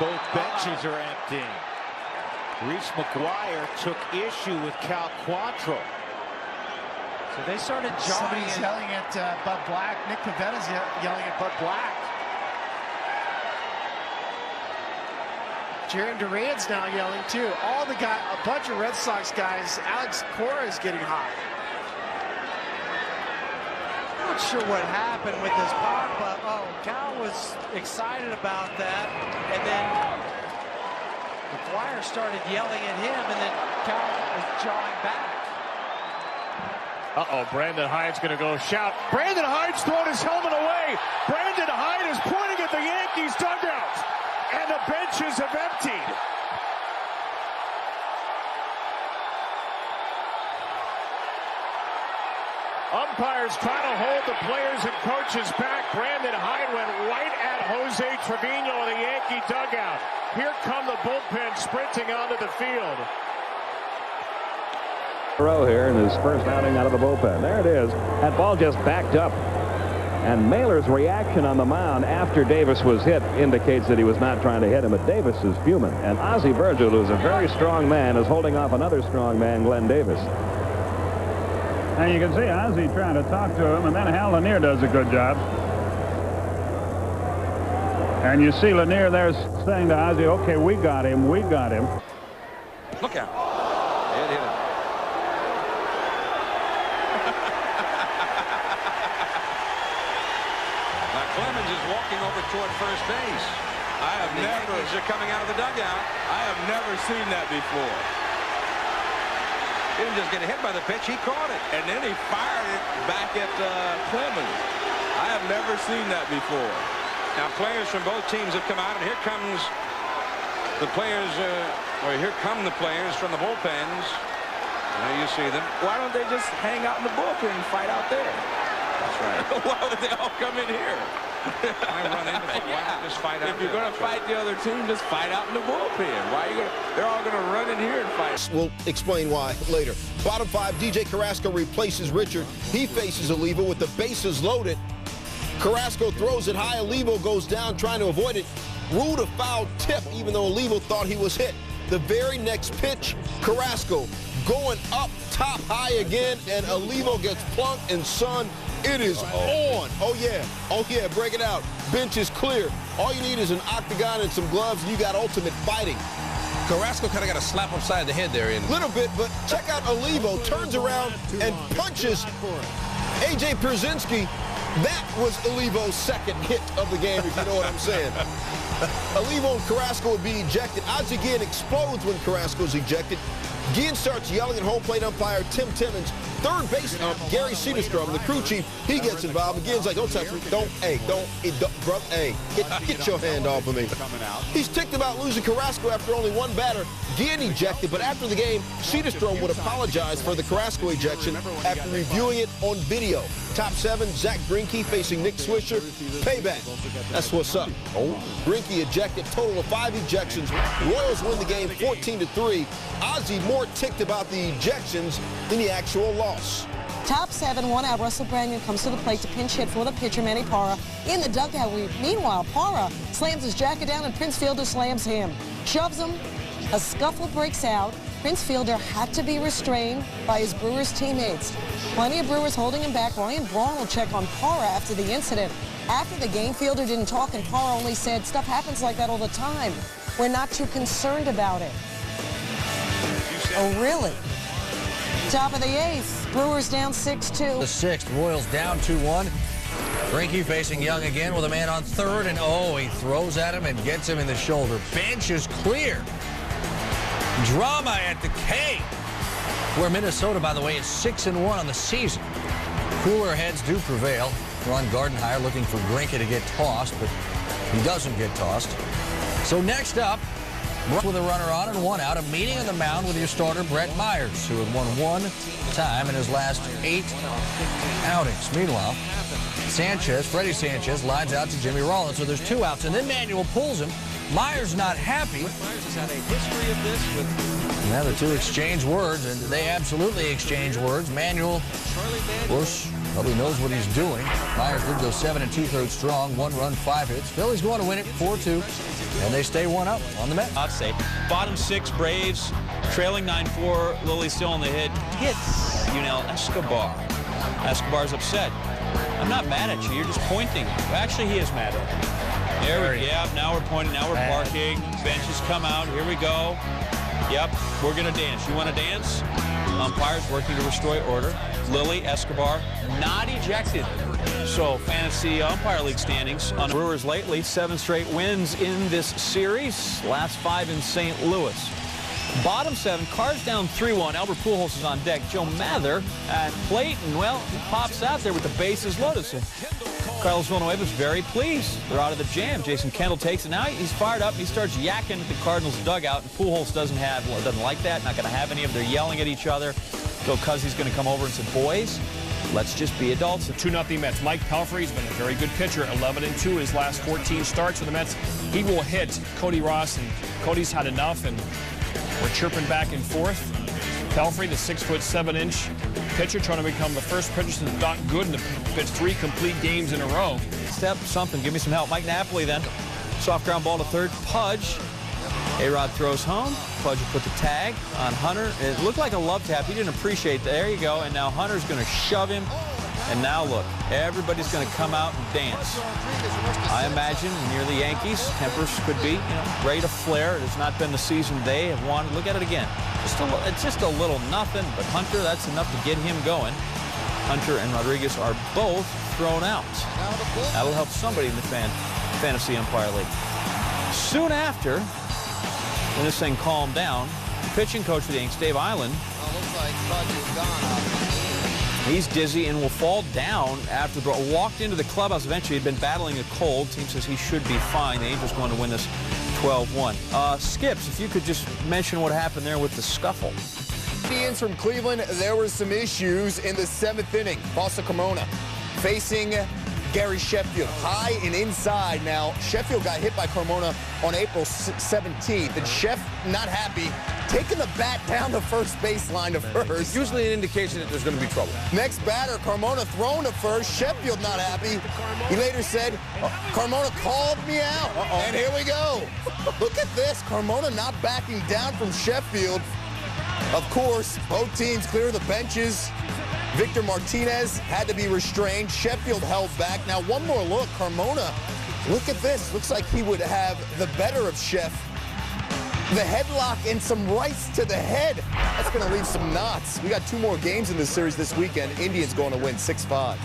both benches are empty. Reese McGuire took issue with Cal Quantrill. So they started jogging. Somebody's yelling at Bud Black. Nick Pavetta's yelling at Bud Black. Jaron Duran's now yelling too. All the guys, a bunch of Red Sox guys. Alex Cora is getting hot. Not sure what happened with this pop, but Cal was excited about that, and then McGuire started yelling at him, and then Cal was jawing back. Brandon Hyde's going to go shout. Brandon Hyde's throwing his helmet away. Brandon Hyde is pointing at the Yankees dugout, and the benches have emptied. Umpires trying to hold the players and coaches back. Brandon Hyde went right at Jose Trevino in the Yankee dugout. Here come the bullpen sprinting onto the field. Row here in his first outing out of the bullpen. There it is. That ball just backed up. And Mailer's reaction on the mound after Davis was hit indicates that he was not trying to hit him, but Davis is fuming. And Ozzie Virgil, who's a very strong man, is holding off another strong man, Glenn Davis. And you can see Ozzie trying to talk to him, and then Hal Lanier does a good job. And you see Lanier there saying to Ozzie, okay, we got him, we got him. Look out. It hit him. Now Clemens is walking over toward first base. The Yankees are coming out of the dugout. I have never seen that before. He didn't just get hit by the pitch, he caught it. And then he fired it back at Clemens. I have never seen that before. Now players from both teams have come out, and here comes the players, here come the players from the bullpens. Now you see them. Why don't they just hang out in the bullpen and fight out there? That's right. Why would they all come in here? I run into the just fight out If you're going to fight the other team, just fight out in the bullpen. Why are you going to? They're all going to run in here and fight. We'll explain why later. Bottom five, DJ Carrasco replaces Richard. He faces Olivo with the bases loaded. Carrasco throws it high. Olivo goes down trying to avoid it. Ruled a foul tip, even though Olivo thought he was hit. The very next pitch, Carrasco going up top high again, and Olivo gets plunked, and son, it is on. Oh yeah, break it out. Bench is clear. All you need is an octagon and some gloves, and you got ultimate fighting. Carrasco kind of got a slap upside the head there. A little bit, but check out Olivo. Turns around and punches A.J. Pierzynski. That was Olivo's second hit of the game, if you know what I'm saying. Olivo and Carrasco would be ejected. Ozzie Guillen explodes when Carrasco's ejected. Guillen starts yelling at home plate umpire Tim Timmons. Third base ump Gary Cedarstrom, the crew chief, he gets involved. Guillen's like, don't touch me. Get your hand off of me. He's ticked about losing Carrasco after only one batter. Guillen ejected, but after the game, Cedarstrom would apologize for the Carrasco ejection after reviewing it on video. Top seven, Zach Greinke facing Nick Swisher. Payback. That's what's up. Greinke ejected, total of 5 ejections. Royals win the game 14-3. Ozzie more ticked about the ejections than the actual loss. Top 7, 1 out. Russell Brandon comes to the plate to pinch hit for the pitcher, Manny Parra. In the dugout, meanwhile, Parra slams his jacket down and Prince Fielder slams him. Shoves him. A scuffle breaks out. Prince Fielder had to be restrained by his Brewers teammates. Plenty of Brewers holding him back. Ryan Braun will check on Parra after the incident. After the game, Fielder didn't talk, and Parra only said, stuff happens like that all the time. We're not too concerned about it. Oh, really? Top of the 8th. Brewers down 6-2. The 6th. Royals down 2-1. Greinke facing Young again with a man on third, and he throws at him and gets him in the shoulder. Bench is clear. Drama at the K, where Minnesota, by the way, is 6-1 on the season. Cooler heads do prevail. Ron Gardenhire looking for Greinke to get tossed, but he doesn't get tossed. So next up, with a runner on and 1 out, a meeting on the mound with your starter, Brett Myers, who had won 1 time in his last 8 outings. Meanwhile, Freddie Sanchez lines out to Jimmy Rollins, so there's 2 outs, and then Manuel pulls him. Myers not happy. Myers has had a history of this with. Now the 2 exchange words, and they absolutely exchange words. Manuel, of course, Well, he knows what he's doing. Myers did go 7 2/3 strong, 1 run, 5 hits. Phillies going to win it 4-2, and they stay 1 up on the Mets. I'd say bottom 6 Braves, trailing 9-4. Lilly still on the hit. Hits, Escobar. Escobar's upset. I'm not mad at you. You're just pointing. Actually, he is mad at you. There we go. Yeah, now we're pointing. Now we're barking. Benches come out. Here we go. Yep, we're going to dance. You want to dance? Umpires working to restore order. Lilly, Escobar, not ejected. So, fantasy umpire league standings on Brewers lately. 7 straight wins in this series. Last 5 in St. Louis. Bottom 7, Cards down 3-1. Albert Pujols is on deck. Joe Mather at plate, and, well, he pops out there with the bases loaded. So Carlos Villanueva's very pleased. They're out of the jam. Jason Kendall takes it. Now he's fired up. He starts yakking at the Cardinals' dugout, and Pujols doesn't like that. Not going to have any of them. They're yelling at each other. So Cuzzy's going to come over and say, boys, let's just be adults. 2-0 Mets. Mike Pelfrey's been a very good pitcher. 11-2 his last 14 starts for the Mets. He will hit Cody Ross, and Cody's had enough, and we're chirping back and forth. Pelfrey, the 6'7" pitcher, trying to become the first pitcher since Doc Gooden to pitch 3 complete games in a row. Step something. Give me some help. Mike Napoli then. Soft ground ball to third. Pudge. A-Rod throws home. Pudge will put the tag on Hunter. It looked like a love tap. He didn't appreciate that. There you go. And now Hunter's going to shove him. And now look, everybody's going to come out and dance. I imagine near the Yankees, tempers could be, ready to flare. It has not been the season they have wanted. Look at it again. It's just a little nothing, but Hunter, that's enough to get him going. Hunter and Rodriguez are both thrown out. That'll help somebody in the fantasy umpire league. Soon after, when this thing calmed down, the pitching coach for the Yankees, Dave Island, he's dizzy and will fall down after the walked into the clubhouse. Eventually, he'd been battling a cold. Team says he should be fine. The Angels going to win this 12-1. Skips, if you could just mention what happened there with the scuffle. Indians from Cleveland, there were some issues in the 7th inning. Foster Carmona facing Gary Sheffield, high and inside. Now, Sheffield got hit by Carmona on April 17th, and Sheff, not happy, taking the bat down the first baseline to first. Usually an indication that there's going to be trouble. Next batter, Carmona thrown to first. Sheffield not happy. He later said, Carmona called me out. And here we go. Look at this. Carmona not backing down from Sheffield. Of course, both teams clear the benches. Victor Martinez had to be restrained. Sheffield held back. Now, one more look. Carmona, look at this. Looks like he would have the better of Sheff. The headlock and some rights to the head. That's going to leave some knots. We got 2 more games in this series this weekend. Indians going to win 6-5.